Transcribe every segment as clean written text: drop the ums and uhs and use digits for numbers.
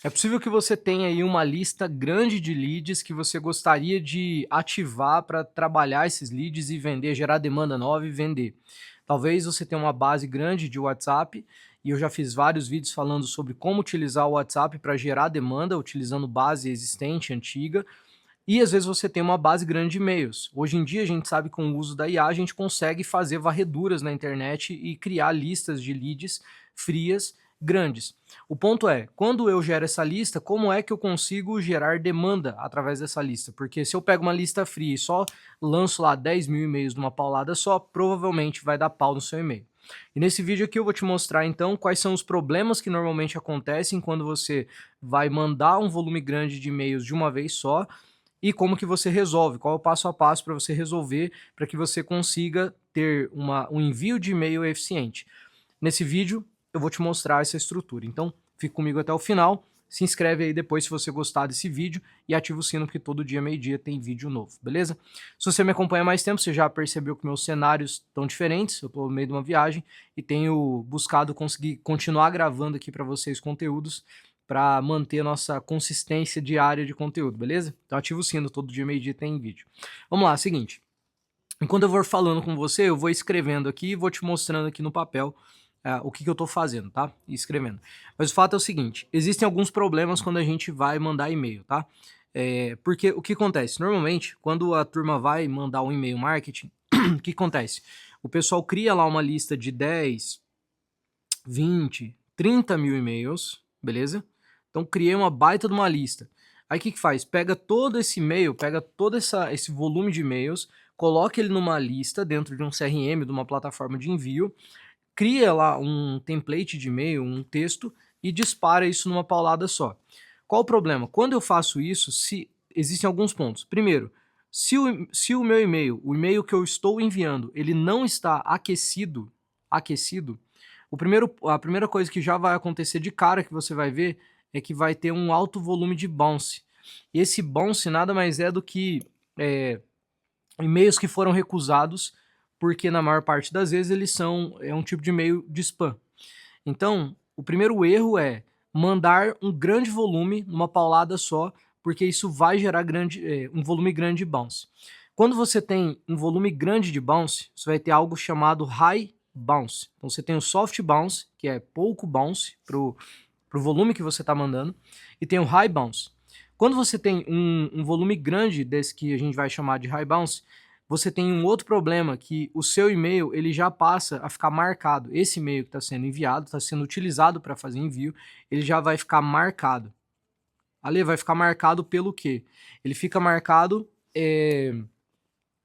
É possível que você tenha aí uma lista grande de leads que você gostaria de ativar para trabalhar esses leads e vender, gerar demanda nova e vender. Talvez você tenha uma base grande de WhatsApp, e eu já fiz vários vídeos falando sobre como utilizar o WhatsApp para gerar demanda utilizando base existente, antiga, e às vezes você tem uma base grande de e-mails. Hoje em dia a gente sabe que com o uso da IA a gente consegue fazer varreduras na internet e criar listas de leads frias grandes. O ponto é, quando eu gero essa lista, como é que eu consigo gerar demanda através dessa lista? Porque se eu pego uma lista fria e só lanço lá 10 mil e-mails numa paulada só, provavelmente vai dar pau no seu e-mail. E nesse vídeo aqui eu vou te mostrar então quais são os problemas que normalmente acontecem quando você vai mandar um volume grande de e-mails de uma vez só e como que você resolve, qual é o passo a passo para você resolver, para que você consiga ter um envio de e-mail eficiente. Nesse vídeo eu vou te mostrar essa estrutura, então fica comigo até o final, se inscreve aí depois se você gostar desse vídeo e ativa o sino porque todo dia, meio-dia, tem vídeo novo, beleza? Se você me acompanha há mais tempo, você já percebeu que meus cenários estão diferentes, eu estou no meio de uma viagem e tenho buscado conseguir continuar gravando aqui para vocês conteúdos para manter a nossa consistência diária de conteúdo, beleza? Então ativa o sino, todo dia, meio-dia tem vídeo. Vamos lá, seguinte. Enquanto eu vou falando com você, eu vou escrevendo aqui e vou te mostrando aqui no papel o que eu tô fazendo, tá? E escrevendo. Mas o fato é o seguinte, existem alguns problemas quando a gente vai mandar e-mail, tá? Porque o que acontece? Normalmente, quando a turma vai mandar um e-mail marketing, o que acontece? O pessoal cria lá uma lista de 10, 20, 30 mil e-mails, beleza? Então criei uma baita de uma lista. Aí o que faz? Pega todo esse e-mail, pega todo esse volume de e-mails, coloca ele numa lista dentro de um CRM, de uma plataforma de envio, cria lá um template de e-mail, um texto e dispara isso numa paulada só. Qual o problema? Quando eu faço isso, existem alguns pontos. Primeiro, se o meu e-mail, o e-mail que eu estou enviando, ele não está aquecido, a primeira coisa que já vai acontecer de cara que você vai ver é que vai ter um alto volume de bounce. E esse bounce nada mais é do que e-mails que foram recusados, porque na maior parte das vezes eles é um tipo de e-mail de spam. Então, o primeiro erro é mandar um grande volume numa paulada só, porque isso vai gerar um volume grande de bounce. Quando você tem um volume grande de bounce, você vai ter algo chamado high bounce. Então você tem o soft bounce, que é pouco bounce pro volume que você está mandando, e tem o high bounce. Quando você tem um volume grande desse que a gente vai chamar de high bounce, você tem um outro problema, que o seu e-mail ele já passa a ficar marcado. Esse e-mail que está sendo enviado, está sendo utilizado para fazer envio, ele já vai ficar marcado. Ali vai ficar marcado pelo quê? Ele fica marcado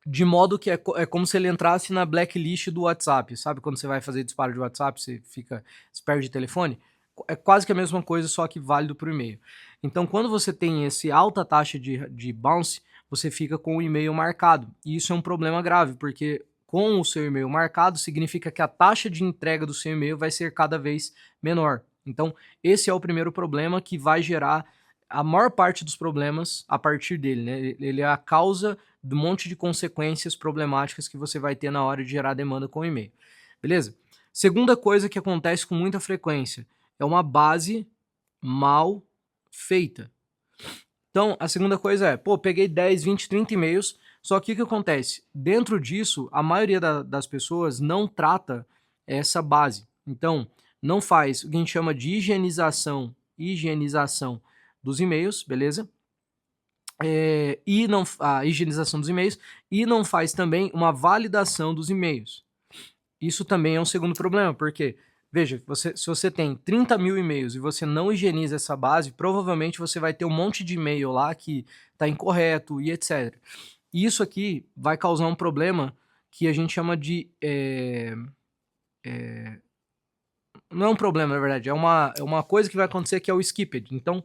de modo que é como se ele entrasse na blacklist do WhatsApp. Sabe quando você vai fazer disparo de WhatsApp, você perde telefone? É quase que a mesma coisa, só que válido para o e-mail. Então, quando você tem essa alta taxa de bounce, você fica com o e-mail marcado. E isso é um problema grave, porque com o seu e-mail marcado, significa que a taxa de entrega do seu e-mail vai ser cada vez menor. Então, esse é o primeiro problema que vai gerar a maior parte dos problemas a partir dele, né? Ele é a causa do monte de consequências problemáticas que você vai ter na hora de gerar demanda com o e-mail. Beleza? Segunda coisa que acontece com muita frequência é uma base mal feita. Então, a segunda coisa é, peguei 10, 20, 30 e-mails, só que o que acontece? Dentro disso, a maioria das pessoas não trata essa base. Então, não faz o que a gente chama de higienização dos e-mails, beleza? A higienização dos e-mails e não faz também uma validação dos e-mails. Isso também é um segundo problema, porque, veja, se você tem 30 mil e-mails e você não higieniza essa base, provavelmente você vai ter um monte de e-mail lá que está incorreto e etc. E isso aqui vai causar um problema que a gente chama de... não é um problema, na verdade, é uma coisa que vai acontecer que é o skipped. Então,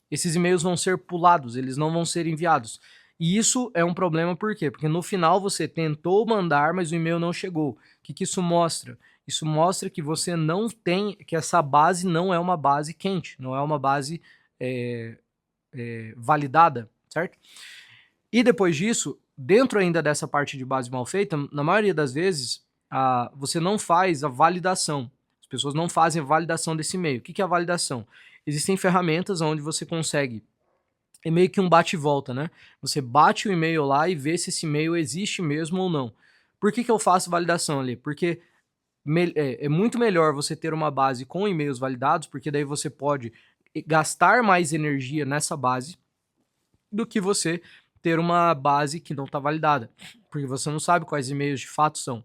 esses e-mails vão ser pulados, eles não vão ser enviados. E isso é um problema por quê? Porque no final você tentou mandar, mas o e-mail não chegou. O que isso mostra? Isso mostra que você não tem, que essa base não é uma base quente, não é uma base validada, certo? E depois disso, dentro ainda dessa parte de base mal feita, na maioria das vezes, você não faz a validação. As pessoas não fazem a validação desse e-mail. O que é a validação? existem ferramentas onde você consegue, é meio que um bate e volta, né? Você bate o e-mail lá e vê se esse e-mail existe mesmo ou não. Por que que eu faço validação ali? Porque é muito melhor você ter uma base com e-mails validados, porque daí você pode gastar mais energia nessa base do que você ter uma base que não está validada, porque você não sabe quais e-mails de fato são.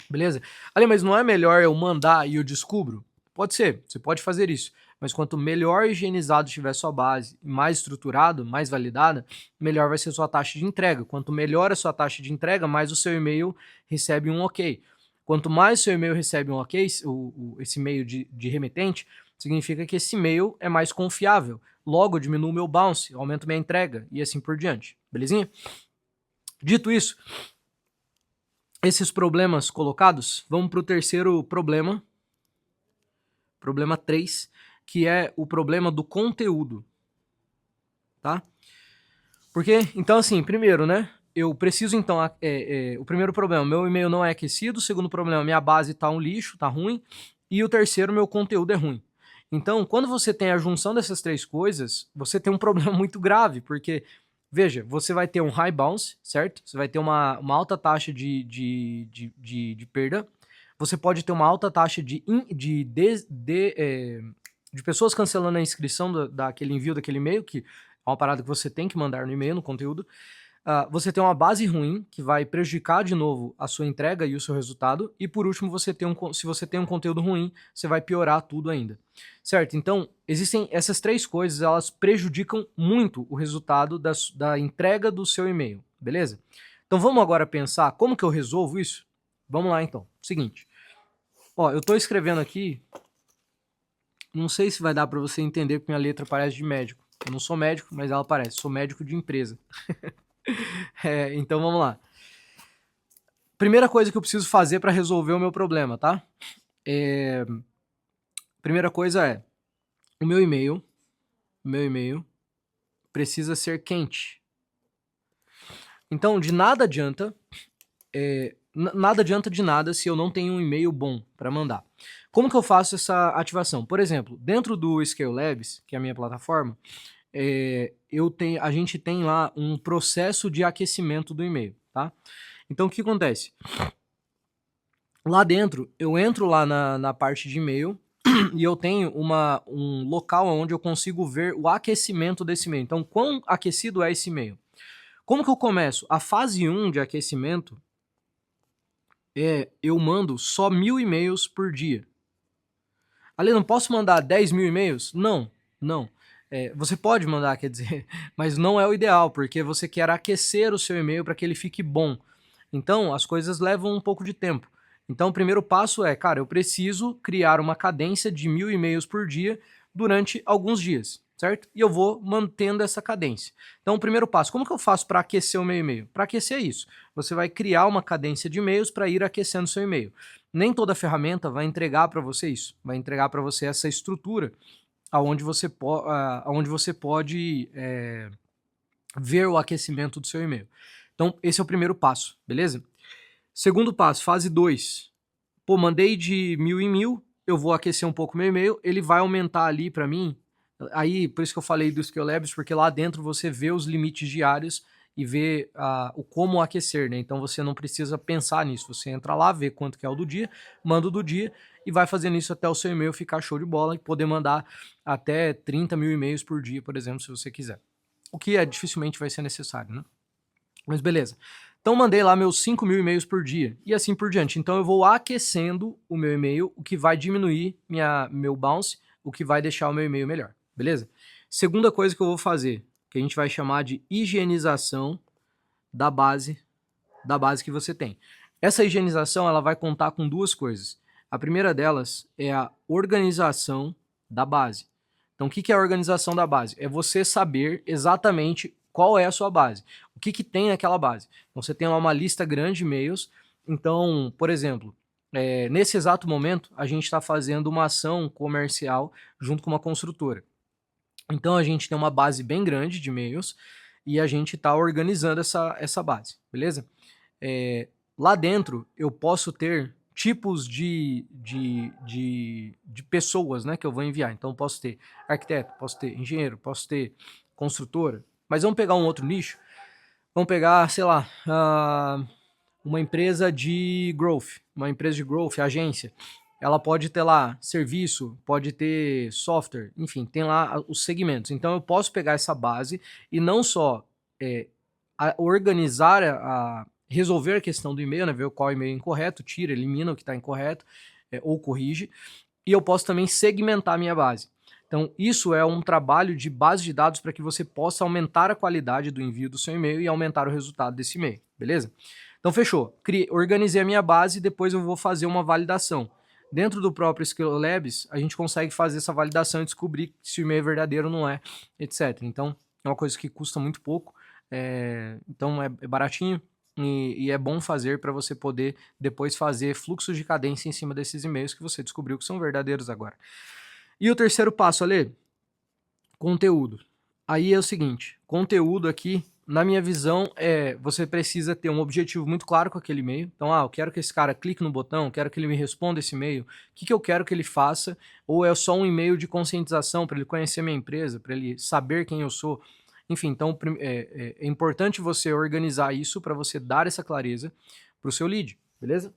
Beleza? Ali, mas não é melhor eu mandar e eu descubro? Pode ser, você pode fazer isso. Mas quanto melhor higienizado estiver sua base, mais estruturado, mais validada, melhor vai ser sua taxa de entrega. Quanto melhor a sua taxa de entrega, mais o seu e-mail recebe um ok. Quanto mais o seu e-mail recebe um ok, esse e-mail de remetente, significa que esse e-mail é mais confiável. Logo, diminuo o meu bounce, aumento minha entrega e assim por diante. Belezinha? Dito isso, esses problemas colocados, vamos para o terceiro problema. Problema 3, que é o problema do conteúdo. Tá? Porque, então assim, primeiro, né? Eu preciso então, o primeiro problema, meu e-mail não é aquecido. O segundo problema, minha base tá um lixo, tá ruim. E o terceiro, meu conteúdo é ruim. Então, quando você tem a junção dessas três coisas, você tem um problema muito grave, porque, veja, você vai ter um high bounce, certo? Você vai ter uma alta taxa de perda. Você pode ter uma alta taxa de pessoas cancelando a inscrição daquele envio daquele e-mail, que é uma parada que você tem que mandar no e-mail, no conteúdo. Você tem uma base ruim, que vai prejudicar de novo a sua entrega e o seu resultado. E por último, se você tem um conteúdo ruim, você vai piorar tudo ainda. Certo? Então, existem essas três coisas, elas prejudicam muito o resultado da entrega do seu e-mail, beleza? Então vamos agora pensar como que eu resolvo isso? Vamos lá então. Seguinte. Ó, eu tô escrevendo aqui, não sei se vai dar para você entender porque minha letra parece de médico. Eu não sou médico, mas ela parece. Sou médico de empresa. Então vamos lá. Primeira coisa que eu preciso fazer para resolver o meu problema, tá? Primeira coisa é, o meu e-mail precisa ser quente. Então, de nada adianta, nada adianta de nada se eu não tenho um e-mail bom para mandar. Como que eu faço essa ativação? Por exemplo, dentro do Scale Labs, que é a minha plataforma, a gente tem lá um processo de aquecimento do e-mail, tá? Então, o que acontece? Lá dentro, eu entro lá na parte de e-mail e eu tenho um local onde eu consigo ver o aquecimento desse e-mail. Então, quão aquecido é esse e-mail? Como que eu começo? A fase 1 de aquecimento eu mando só 1000 e-mails por dia. Ali, não posso mandar 10.000 e-mails? Não. Você pode mandar, quer dizer, mas não é o ideal, porque você quer aquecer o seu e-mail para que ele fique bom. Então, as coisas levam um pouco de tempo. Então, o primeiro passo é, cara, eu preciso criar uma cadência de 1000 e-mails por dia durante alguns dias, certo? E eu vou mantendo essa cadência. Então, o primeiro passo, como que eu faço para aquecer o meu e-mail? Para aquecer isso, você vai criar uma cadência de e-mails para ir aquecendo o seu e-mail. Nem toda ferramenta vai entregar para você isso, vai entregar para você essa estrutura onde você pode ver o aquecimento do seu e-mail. Então, esse é o primeiro passo, beleza? Segundo passo, fase 2. Pô, mandei de 1000 em 1000, eu vou aquecer um pouco meu e-mail, ele vai aumentar ali para mim. Aí, por isso que eu falei do Scale Labs, porque lá dentro você vê os limites diários e vê o como aquecer, né? Então você não precisa pensar nisso, você entra lá, vê quanto que é o do dia, manda o do dia e vai fazendo isso até o seu e-mail ficar show de bola e poder mandar até 30.000 e-mails por dia, por exemplo, se você quiser. O que dificilmente vai ser necessário, né? Mas beleza. Então mandei lá meus 5.000 e-mails por dia e assim por diante. Então eu vou aquecendo o meu e-mail, o que vai diminuir meu bounce, o que vai deixar o meu e-mail melhor, beleza? Segunda coisa que eu vou fazer, que a gente vai chamar de higienização da base que você tem. Essa higienização ela vai contar com duas coisas. A primeira delas é a organização da base. Então o que é a organização da base? É você saber exatamente qual é a sua base, o que tem naquela base. Então você tem lá uma lista grande de e-mails. Então, por exemplo, nesse exato momento a gente está fazendo uma ação comercial junto com uma construtora. Então a gente tem uma base bem grande de e-mails e a gente está organizando essa base, beleza? Lá dentro eu posso ter tipos de pessoas, né, que eu vou enviar. Então, eu posso ter arquiteto, posso ter engenheiro, posso ter construtora. Mas vamos pegar um outro nicho. Vamos pegar, sei lá, uma empresa de growth, agência. Ela pode ter lá serviço, pode ter software, enfim, tem lá os segmentos. Então eu posso pegar essa base e não só organizar, resolver a questão do e-mail, né, ver qual e-mail é incorreto, tira, elimina o que está incorreto, ou corrige, e eu posso também segmentar a minha base. Então, isso é um trabalho de base de dados para que você possa aumentar a qualidade do envio do seu e-mail e aumentar o resultado desse e-mail, beleza? Então, fechou. Organizei a minha base e depois eu vou fazer uma validação. Dentro do próprio Scale Labs, a gente consegue fazer essa validação e descobrir se o e-mail é verdadeiro ou não é, etc. Então, é uma coisa que custa muito pouco, então é baratinho e é bom fazer para você poder depois fazer fluxos de cadência em cima desses e-mails que você descobriu que são verdadeiros agora. E o terceiro passo, Ale, conteúdo. Aí é o seguinte, conteúdo aqui, na minha visão, você precisa ter um objetivo muito claro com aquele e-mail. Então, eu quero que esse cara clique no botão, quero que ele me responda esse e-mail. O que eu quero que ele faça? Ou é só um e-mail de conscientização para ele conhecer minha empresa, para ele saber quem eu sou? Enfim, então é importante você organizar isso para você dar essa clareza para o seu lead, beleza?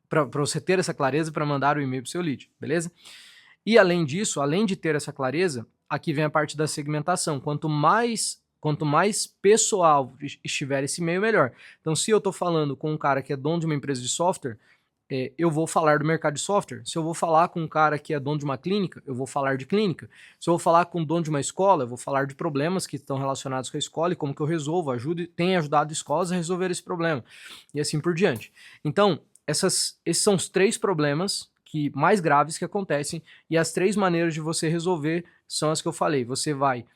Para você ter essa clareza para mandar o e-mail para o seu lead, beleza? E além disso, além de ter essa clareza, aqui vem a parte da segmentação. Quanto mais pessoal estiver esse e-mail, melhor. Então, se eu estou falando com um cara que é dono de uma empresa de software, eu vou falar do mercado de software. Se eu vou falar com um cara que é dono de uma clínica, eu vou falar de clínica. Se eu vou falar com o dono de uma escola, eu vou falar de problemas que estão relacionados com a escola e como que eu resolvo, tenho ajudado escolas a resolver esse problema. E assim por diante. Então, esses são os 3 problemas mais graves que acontecem, e as 3 maneiras de você resolver são as que eu falei. Você vai,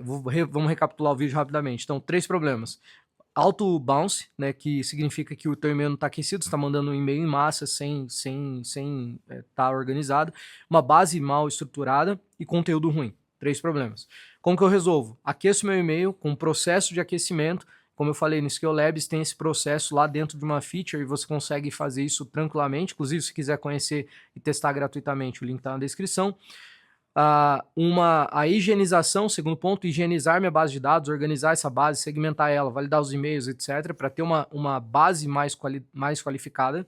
vamos recapitular o vídeo rapidamente. Então, 3 problemas. Auto bounce, né, que significa que o teu e-mail não está aquecido, você está mandando um e-mail em massa sem estar organizado, uma base mal estruturada e conteúdo ruim. 3 problemas. Como que eu resolvo? Aqueço meu e-mail com um processo de aquecimento. Como eu falei, no Scale Labs tem esse processo lá dentro de uma feature e você consegue fazer isso tranquilamente. Inclusive, se quiser conhecer e testar gratuitamente, o link está na descrição. A higienização, segundo ponto, higienizar minha base de dados, organizar essa base, segmentar ela, validar os e-mails, etc., para ter uma base mais qualificada.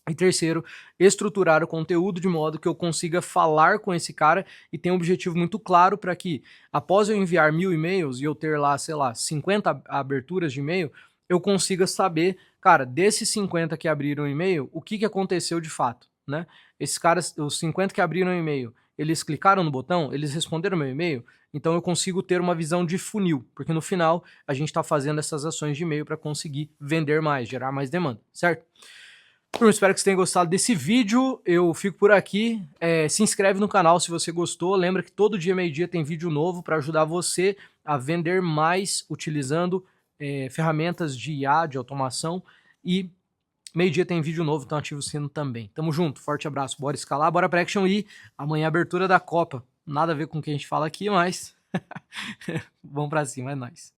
E terceiro, estruturar o conteúdo de modo que eu consiga falar com esse cara e tenha um objetivo muito claro para que, após eu enviar 1000 e-mails e eu ter lá, sei lá, 50 aberturas de e-mail, eu consiga saber, cara, desses 50 que abriram o e-mail, o que aconteceu de fato, né? Esses caras, os 50 que abriram o e-mail, eles clicaram no botão, eles responderam o meu e-mail, então eu consigo ter uma visão de funil, porque no final a gente está fazendo essas ações de e-mail para conseguir vender mais, gerar mais demanda, certo? Turma, espero que você tenha gostado desse vídeo, eu fico por aqui, se inscreve no canal se você gostou, lembra que todo dia, meio-dia, tem vídeo novo para ajudar você a vender mais utilizando ferramentas de IA, de automação, e meio-dia tem vídeo novo, então ativa o sino também. Tamo junto, forte abraço, bora escalar, bora pra Action e amanhã é abertura da Copa, nada a ver com o que a gente fala aqui, mas vamos pra cima, é nóis.